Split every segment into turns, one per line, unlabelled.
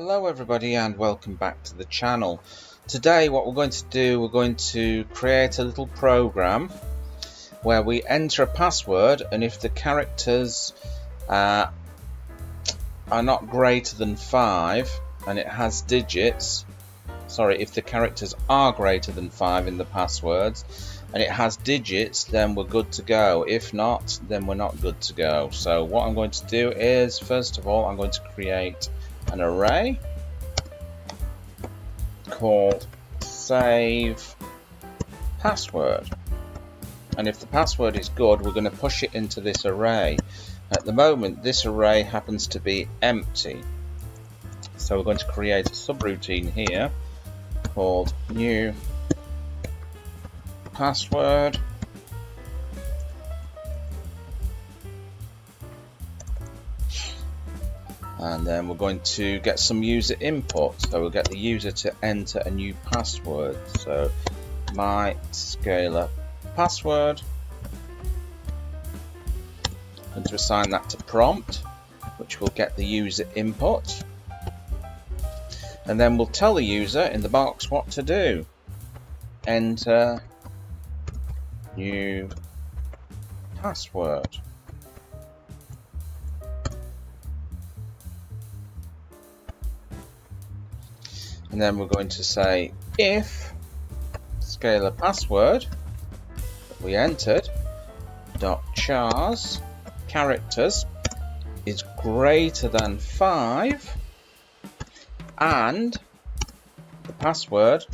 Hello everybody and welcome back to the channel. Today what we're going to do, we're going to create a little program where we enter a password, and if the characters are not greater than 5 and it has digits, if the characters are greater than 5 in the passwords and it has digits, then we're good to go. If not, then we're not good to go. So what I'm going to do is, first of all, I'm going to create an array called save password, and if the password is good, we're going to push it into this array. At the moment this array happens to be empty, so we're going to create a subroutine here called new password, and then we're going to get some user input. So we'll get the user to enter a new password. So my scalar password, I'm going to assign that to prompt, which will get the user input, and then we'll tell the user in the box what to do. Enter new password. And then we're going to say if scalar password that we entered .chars characters is greater than 5 and the password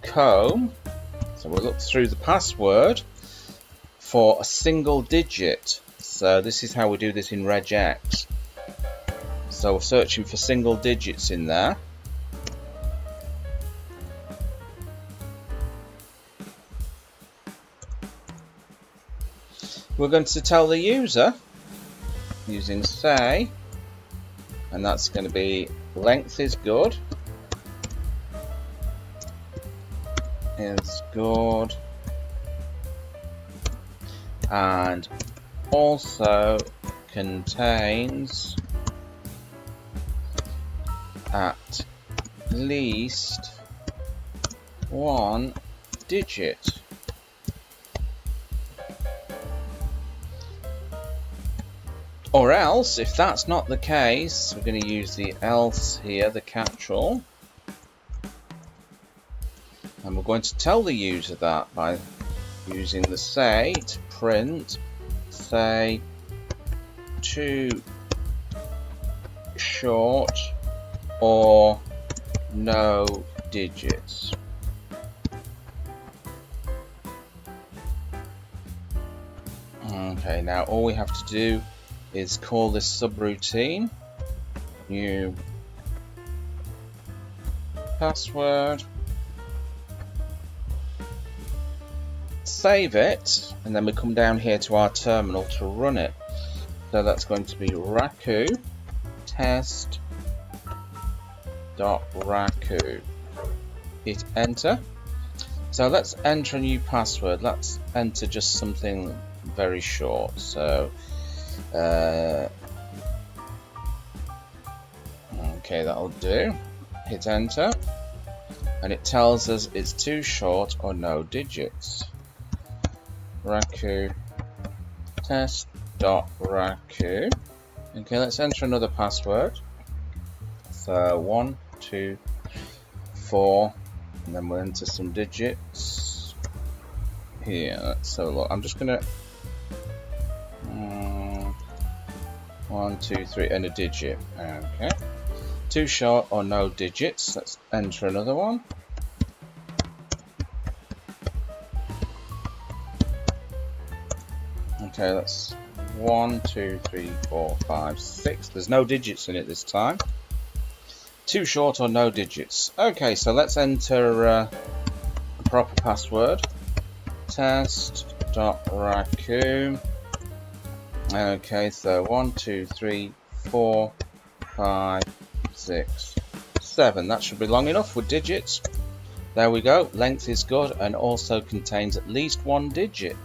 .comb, so we'll look through the password for a single digit. So this is how we do this in Regex. So we're searching for single digits in there. We're going to tell the user using say, and that's going to be length is good, and also contains at least one digit. Or else, if that's not the case, we're going to use the else here, the catch-all, and we're going to tell the user that by using the say to print say too short or no digits. Okay, now all we have to do is call this subroutine new password, save it, and then we come down here to our terminal to run it. So that's going to be Raku test .raku. Hit enter. So let's enter a new password. Let's enter just something very short. So okay, that'll do. Hit enter, and it tells us it's too short or no digits. Raku test .raku. Okay, let's enter another password. So 1, 2, 4, and then we'll enter some digits here. So look, I'm just gonna 1, 2, 3, and a digit. Okay, too short or no digits. Let's enter another one. Okay, that's 1, 2, 3, 4, 5, 6. There's no digits in it this time. Too short or no digits. Okay, so let's enter a proper password. Test.raku. Okay, so 1, 2, 3, 4, 5, 6, 7. That should be long enough with digits. There we go. Length is good and also contains at least one digit.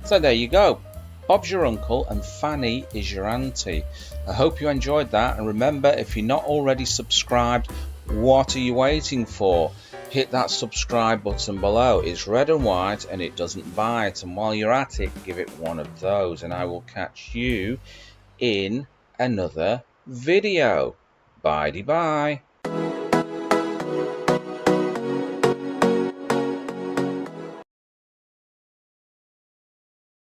So there you go. Bob's your uncle and Fanny is your auntie. I hope you enjoyed that, and remember, if you're not already subscribed, what are you waiting for? Hit that subscribe button below. It's red and white and it doesn't bite, and while you're at it, give it one of those, and I will catch you in another video. Bye-bye.